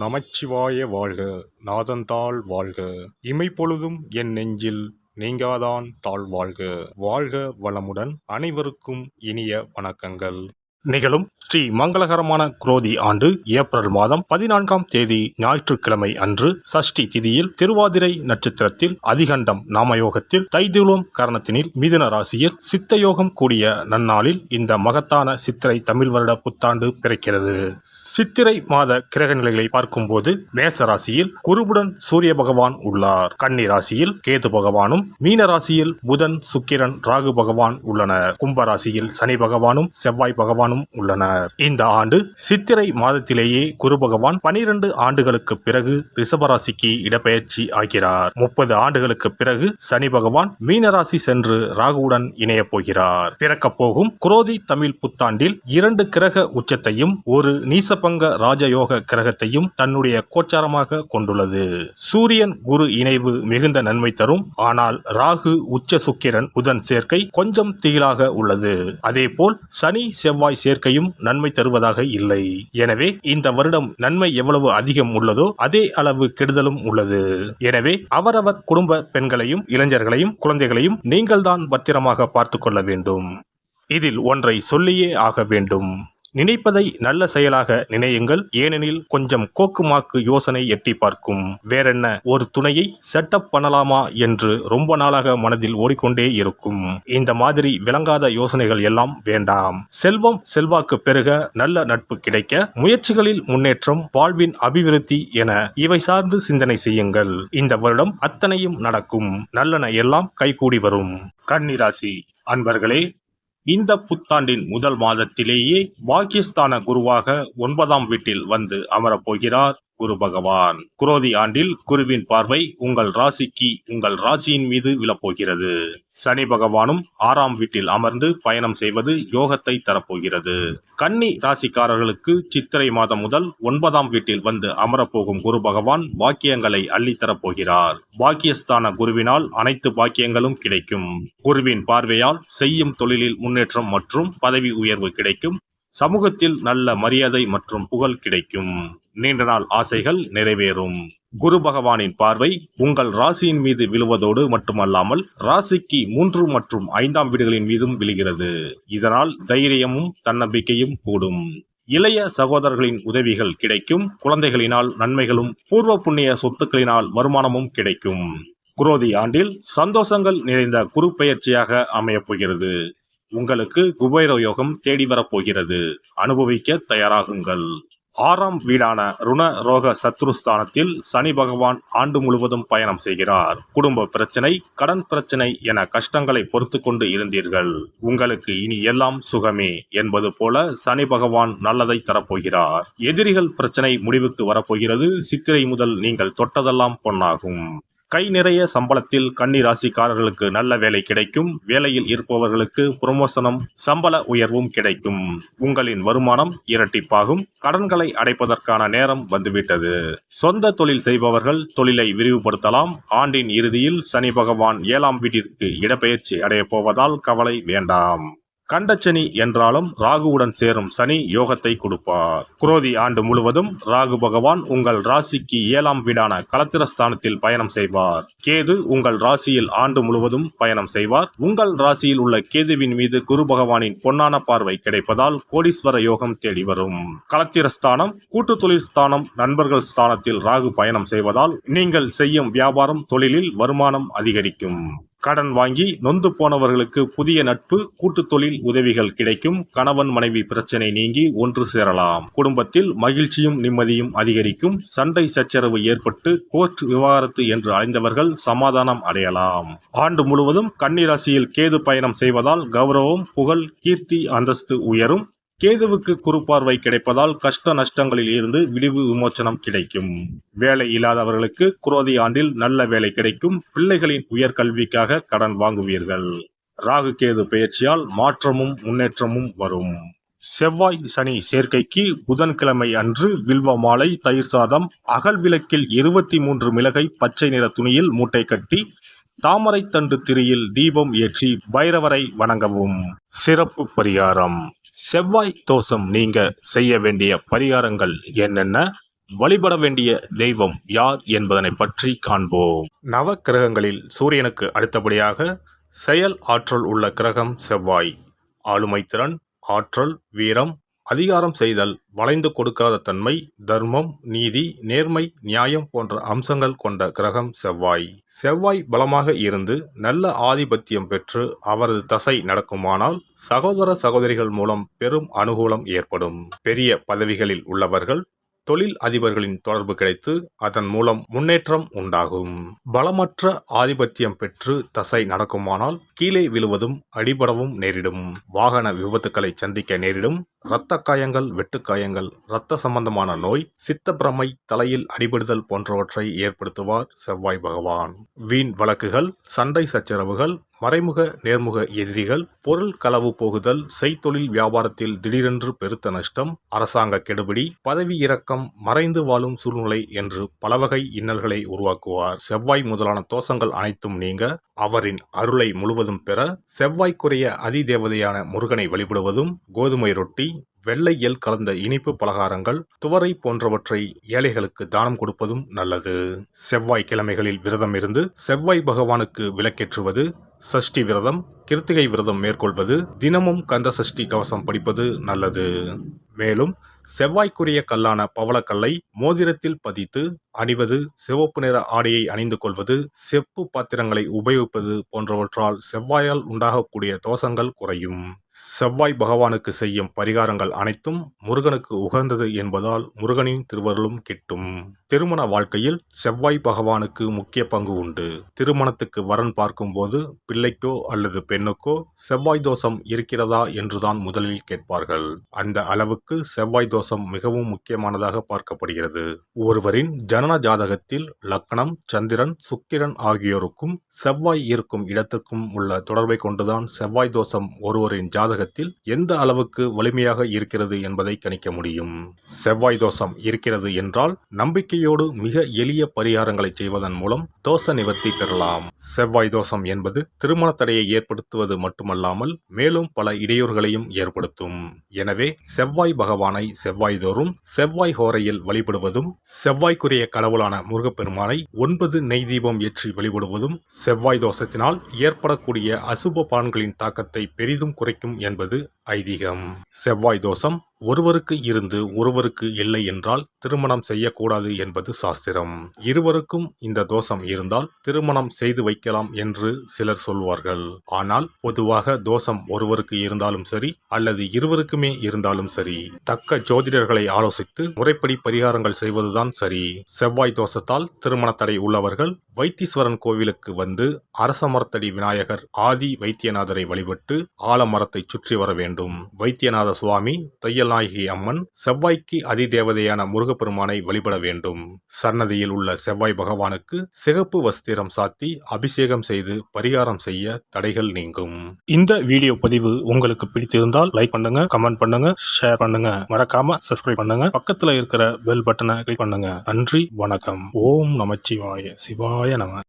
நமச்சிவாய வாழ்க. நாதந்தாள் வாழ்க. இமைப்பொழுதும் என் நெஞ்சில் நீங்காதான் தாழ் வாழ்க. வாழ்க வளமுடன். அனைவருக்கும் இனிய வணக்கங்கள். நிகழும் ஸ்ரீ மங்களகரமான குரோதி ஆண்டு ஏப்ரல் மாதம் 14ஆம் தேதி ஞாயிற்றுக்கிழமை அன்று சஷ்டி திதியில் திருவாதிரை நட்சத்திரத்தில் அதிகண்டம் நாமயோகத்தில் தைதுளம் கரணத்தினில் மிதுன ராசியில் சித்தயோகம் கூடிய நன்னாளில் இந்த மகத்தான சித்திரை தமிழ் வருட புத்தாண்டு பிறக்கிறது. சித்திரை மாத கிரக நிலைகளை பார்க்கும்போது மேச ராசியில் குருவுடன் சூரிய பகவான் உள்ளார். கன்னி ராசியில் கேது பகவானும், மீன ராசியில் புதன், சுக்கிரன், ராகு பகவான் உள்ளனர். கும்பராசியில் சனி பகவானும் செவ்வாய் பகவானும் உள்ளனர். இந்த ஆண்டு சித்திரை மாதத்திலேயே குரு பகவான் 12 ஆண்டுகளுக்கு பிறகு ரிஷபராசிக்கு இடப்பெயர்ச்சி ஆகிறார். 30 ஆண்டுகளுக்கு பிறகு சனி பகவான் மீனராசி சென்று ராகுவுடன் இணைய போகிறார். பிறக்க போகும் குரோதி தமிழ் புத்தாண்டில் 2 கிரக உச்சத்தையும் ஒரு நீசபங்க ராஜயோக கிரகத்தையும் தன்னுடைய கோச்சாரமாக கொண்டுள்ளது. சூரியன் குரு இணைவு மிகுந்த நன்மை தரும். ஆனால் ராகு, உச்ச சுக்கிரன், புதன் சேர்க்கை கொஞ்சம் திகிலாக உள்ளது. அதேபோல் சனி செவ்வாய் சேர்க்கையும் நன்மை தருவதாக இல்லை. எனவே இந்த வருடம் நன்மை எவ்வளவு அதிகம் உள்ளதோ அதே அளவு கெடுதலும் உள்ளது. எனவே அவரவர் குடும்ப பெண்களையும் இளைஞர்களையும் குழந்தைகளையும் நீங்கள்தான் பத்திரமாக பார்த்துக் கொள்ள வேண்டும். இதில் ஒன்றை சொல்லியே ஆக வேண்டும். நினைப்பதை நல்ல செயலாக நினையுங்கள். ஏனெனில் கொஞ்சம் கோக்குமாக்கு யோசனை எட்டி பார்க்கும். வேறென்ன, ஒரு துணையை செட்டப் பண்ணலாமா என்று ரொம்ப நாளாக மனதில் ஓடிக்கொண்டே இருக்கும். இந்த மாதிரி விளங்காத யோசனைகள் எல்லாம் வேண்டாம். செல்வம் செல்வாக்கு பெருக, நல்ல நட்பு கிடைக்க, முயற்சிகளில் முன்னேற்றம், வாழ்வின் அபிவிருத்தி என இவை சார்ந்து சிந்தனை செய்யுங்கள். இந்த வருடம் அத்தனையும் நடக்கும். நல்லன எல்லாம் கைகூடி வரும். கன்னி ராசி அன்பர்களே, இந்த புத்தாண்டின் முதல் மாதத்திலேயே பாக்கியஸ்தான குருவாக 9ஆம் வீட்டில் வந்து அமரப்போகிறார் குரு பகவான். குரோதி ஆண்டில் குருவின் பார்வை உங்கள் ராசிக்கு, உங்கள் ராசியின் மீது விழப்போகிறது. சனி பகவானும் 6ஆம் வீட்டில் அமர்ந்து பயணம் செய்வது யோகத்தை தரப்போகிறது. கன்னி ராசிக்காரர்களுக்கு சித்திரை மாதம் முதல் 9ஆம் வீட்டில் வந்து அமரப்போகும் குரு பகவான் பாக்கியங்களை அள்ளித்தரப்போகிறார். பாக்கியஸ்தான குருவினால் அனைத்து பாக்கியங்களும் கிடைக்கும். குருவின் பார்வையால் செய்யும் தொழிலில் முன்னேற்றம் மற்றும் பதவி உயர்வு கிடைக்கும். சமூகத்தில் நல்ல மரியாதை மற்றும் புகழ் கிடைக்கும். நீண்ட நாள் ஆசைகள் நிறைவேறும். குரு பகவானின் பார்வை உங்கள் ராசியின் மீது விழுவதோடு மட்டுமல்லாமல் ராசிக்கு 3 மற்றும் 5ஆம் வீடுகளின் மீதும் விழுகிறது. இதனால் தைரியமும் தன்னம்பிக்கையும் கூடும். இளைய சகோதரர்களின் உதவிகள் கிடைக்கும். குழந்தைகளினால் நன்மைகளும் பூர்வ புண்ணிய சொத்துக்களினால் வருமானமும் கிடைக்கும். குரோதி ஆண்டில் சந்தோஷங்கள் நிறைந்த குரு பெயர்ச்சியாக அமையப் போகிறது. உங்களுக்கு குபேர யோகம் தேடி வரப்போகிறது. அனுபவிக்க தயாராகுங்கள். 6ஆம் வீடான ருண ரோக சத்ருஸ்தானத்தில் சனி பகவான் ஆண்டு முழுவதும் பயணம் செய்கிறார். குடும்ப பிரச்சனை, கடன் பிரச்சனை என கஷ்டங்களை பொறுத்து கொண்டு இருந்தீர்கள். உங்களுக்கு இனி எல்லாம் சுகமே என்பது போல சனி பகவான் நல்லதை தரப்போகிறார். எதிரிகள் பிரச்சனை முடிவுக்கு வரப்போகிறது. சித்திரை முதல் நீங்கள் தொட்டதெல்லாம் பொன்னாகும். கை நிறைய சம்பளத்தில் கன்னி ராசிக்காரர்களுக்கு நல்ல வேலை கிடைக்கும். வேலையில் இருப்பவர்களுக்கு புரமோஷனும் சம்பள உயர்வும் கிடைக்கும். உங்களின் வருமானம் இரட்டிப்பாகும். கடன்களை அடைப்பதற்கான நேரம் வந்துவிட்டது. சொந்த தொழில் செய்பவர்கள் தொழிலை விரிவுபடுத்தலாம். ஆண்டின் இறுதியில் சனி பகவான் 7ஆம் வீட்டிற்கு இடப்பெயர்ச்சி அடைய போவதால் கவலை வேண்டாம். கண்டச்சனி என்றாலும் ராகுவுடன் சேரும் சனி யோகத்தை கொடுப்பார். குரோதி ஆண்டு முழுவதும் ராகு பகவான் உங்கள் ராசிக்கு 7ஆம் வீடான களத்திரஸ்தானத்தில் பயணம் செய்வார். கேது உங்கள் ராசியில் ஆண்டு முழுவதும் பயணம் செய்வார். உங்கள் ராசியில் உள்ள கேதுவின் மீது குரு பகவானின் பொன்னான பார்வை கிடைப்பதால் கோடீஸ்வர யோகம் தேடி வரும். களத்திரஸ்தானம், கூட்டு தொழில் ஸ்தானம், நண்பர்கள் ஸ்தானத்தில் ராகு பயணம் செய்வதால் நீங்கள் செய்யும் வியாபாரம், தொழிலில் வருமானம் அதிகரிக்கும். கடன் வாங்கி நொந்து போனவர்களுக்கு புதிய நட்பு, கூட்டு தொழில் உதவிகள் கிடைக்கும். கணவன் மனைவி பிரச்சனை நீங்கி ஒன்று சேரலாம். குடும்பத்தில் மகிழ்ச்சியும் நிம்மதியும் அதிகரிக்கும். சண்டை சச்சரவு ஏற்பட்டு கோர்ட் விவாகரத்து என்று அலைந்தவர்கள் சமாதானம் அடையலாம். ஆண்டு முழுவதும் கன்னி ராசியில் கேது பயணம் செய்வதால் கௌரவம், புகழ், கீர்த்தி, அந்தஸ்து உயரும். கேதுவுக்கு குரு பார்வை கிடைப்பதால் கஷ்ட நஷ்டங்களில் இருந்து விடிவு விமோச்சனம் கிடைக்கும். வேலை இல்லாதவர்களுக்கு குரோதி ஆண்டில் நல்ல வேலை கிடைக்கும். பிள்ளைகளின் உயர்கல்விக்காக கடன் வாங்குவீர்கள். ராகு கேது பெயர்ச்சியால் மாற்றமும் முன்னேற்றமும் வரும். செவ்வாய் சனி சேர்க்கைக்கு புதன்கிழமை அன்று வில்வ மாலை, தயிர் சாதம், அகல் விளக்கில் 23 மிளகை பச்சை நிற துணியில் மூட்டை கட்டி தாமரை தண்டு திரியில் தீபம் ஏற்றி பைரவரை வணங்கவும். சிறப்பு பரிகாரம். செவ்வாய் தோஷம் நீங்க செய்ய வேண்டிய பரிகாரங்கள் என்னென்ன? வழிபட வேண்டிய தெய்வம் யார் என்பதனை பற்றி காண்போம். நவ கிரகங்களில் சூரியனுக்கு அடுத்தபடியாக செயல் ஆற்றல் உள்ள கிரகம் செவ்வாய். ஆளுமை திறன், ஆற்றல், வீரம், அதிகாரம் செய்தல், வளைந்து கொடுக்காத தன்மை, தர்மம், நீதி, நேர்மை, நியாயம் போன்ற அம்சங்கள் கொண்ட கிரகம் செவ்வாய். செவ்வாய் பலமாக இருந்து நல்ல ஆதிபத்தியம் பெற்று அவரது தசை நடக்குமானால் சகோதர சகோதரிகள் மூலம் பெரும் அனுகூலம் ஏற்படும். பெரிய பதவிகளில் உள்ளவர்கள், தொழில் அதிபர்களின் தொடர்பு கிடைத்து அதன் மூலம் முன்னேற்றம் உண்டாகும். பலமற்ற ஆதிபத்தியம் பெற்று தசை நடக்குமானால் கீழே விழுவதும் அடிபடவும் நேரிடும். வாகன விபத்துக்களை சந்திக்க நேரிடும். இரத்த காயங்கள், வெட்டுக்காயங்கள், இரத்த சம்பந்தமான நோய், சித்தப்பிரமை, தலையில் அடிபடுதல் போன்றவற்றை ஏற்படுத்துவார் செவ்வாய் பகவான். வீண் வழக்குகள், சண்டை சச்சரவுகள், மறைமுக நேர்முக எதிரிகள், பொருள் களவு போகுதல், செய்தொழில் வியாபாரத்தில் திடீரென்று பெருத்த நஷ்டம், அரசாங்க கெடுபிடி, பதவி இறக்கம், மறைந்து வாழும் சூழ்நிலை என்று பலவகை இன்னல்களை உருவாக்குவார். செவ்வாய் முதலான தோஷங்கள் அனைத்தும் நீங்க அவரின் அருளை முழுவதும் பெற செவ்வாய்க்குரிய அதிதேவதையான முருகனை வழிபடுவதும், கோதுமை ரொட்டி, வெள்ளை எள் கலந்த இனிப்பு பலகாரங்கள், துவரை போன்றவற்றை ஏழைகளுக்கு தானம் கொடுப்பதும் நல்லது. செவ்வாய் கிழமைகளில் விரதம் இருந்து செவ்வாய் பகவானுக்கு விளக்கேற்றுவது, சஷ்டி விரதம், கிருத்திகை விரதம் மேற்கொள்வது, தினமும் கந்த சஷ்டி கவசம் படிப்பது நல்லது. மேலும் செவ்வாய்க்குரிய கல்லான பவளக்கல்லை மோதிரத்தில் பதித்து அணிவது, சிவப்பு நிற ஆடையை அணிந்து கொள்வது, செப்பு பாத்திரங்களை உபயோகிப்பது போன்றவற்றால் செவ்வாயால் உண்டாகக்கூடிய தோஷங்கள் குறையும். செவ்வாய் பகவானுக்கு செய்யும் பரிகாரங்கள் அனைத்தும் முருகனுக்கு உகந்தது என்பதால் முருகனின் திருவருளும் கிட்டும். திருமண வாழ்க்கையில் செவ்வாய் பகவானுக்கு முக்கிய பங்கு உண்டு. திருமணத்துக்கு வரன் பார்க்கும்போது பிள்ளைக்கோ அல்லது பெண்ணுக்கோ செவ்வாய் தோஷம் இருக்கிறதா என்றுதான் முதலில் கேட்பார்கள். அந்த அளவுக்கு செவ்வாய் தோஷம் மிகவும் முக்கியமானதாக பார்க்கப்படுகிறது. ஒருவரின் ஜனன ஜாதகத்தில் லக்னம், சந்திரன், சுக்கிரன் ஆகியோருக்கும் செவ்வாய் இருக்கும் இடத்துக்கும் உள்ள தொடர்பை கொண்டுதான் செவ்வாய் தோஷம் ஒருவரின் ஜாதகத்தில் எந்த அளவுக்கு வலிமையாக இருக்கிறது என்பதை கணிக்க முடியும். செவ்வாய் தோஷம் இருக்கிறது என்றால் நம்பிக்கையோடு மிக எளிய பரிகாரங்களை செய்வதன் மூலம் தோஷ நிவர்த்தி பெறலாம். செவ்வாய் தோஷம் என்பது திருமண தடையை ஏற்படுத்துவது மட்டுமல்லாமல் மேலும் பல இடையூறுகளையும் ஏற்படுத்தும். எனவே செவ்வாய் பகவானை செவ்வாய் தோறும் செவ்வாய் ஹோரையில் வழிபடுவதும், செவ்வாய்க்குரிய கடவுளான முருகப்பெருமானை 9 நெய் தீபம் ஏற்றி வழிபடுவதும் செவ்வாய் தோஷத்தினால் ஏற்படக்கூடிய அசுப பலன்களின் தாக்கத்தை பெரிதும் குறைக்கும் என்பது ஐதீகம். செவ்வாய் தோஷம் ஒருவருக்கு இருந்து ஒருவருக்கு இல்லை என்றால் திருமணம் செய்யக்கூடாது என்பது சாஸ்திரம். இருவருக்கும் இந்த தோஷம் இருந்தால் திருமணம் செய்து வைக்கலாம் என்று சிலர் சொல்வார்கள். ஆனால் பொதுவாக தோஷம் ஒருவருக்கு இருந்தாலும் சரி அல்லது இருவருக்குமே இருந்தாலும் சரி, தக்க ஜோதிடர்களை ஆலோசித்து முறைப்படி பரிகாரங்கள் செய்வதுதான் சரி. செவ்வாய் தோஷத்தால் திருமண தடை உள்ளவர்கள் வைத்தீஸ்வரன் கோவிலுக்கு வந்து அரசமரத்தடி விநாயகர் ஆதி வைத்தியநாதரை வழிபட்டு ஆலமரத்தை சுற்றி வர வேண்டும். வைத்தியநாத சுவாமி, தையல்நாயகி அம்மன், செவ்வாய்க்கு அதிதேவதையான முருகப்பெருமானை வழிபட வேண்டும். சன்னதியில் உள்ள செவ்வாய் பகவானுக்கு சிகப்பு வஸ்திரம் சாத்தி அபிஷேகம் செய்து பரிகாரம் செய்ய தடைகள் நீங்கும். இந்த வீடியோ பதிவு உங்களுக்கு பிடித்திருந்தால் லைக் பண்ணுங்க, கமெண்ட் பண்ணுங்க, ஷேர் பண்ணுங்க, மறக்காம சப்ஸ்கிரைப் பண்ணுங்க, பக்கத்துல இருக்கிற பெல் பட்டனை கிளிக் பண்ணுங்க. நன்றி, வணக்கம். ஓம் நமச்சிவாய. சிவாய நம.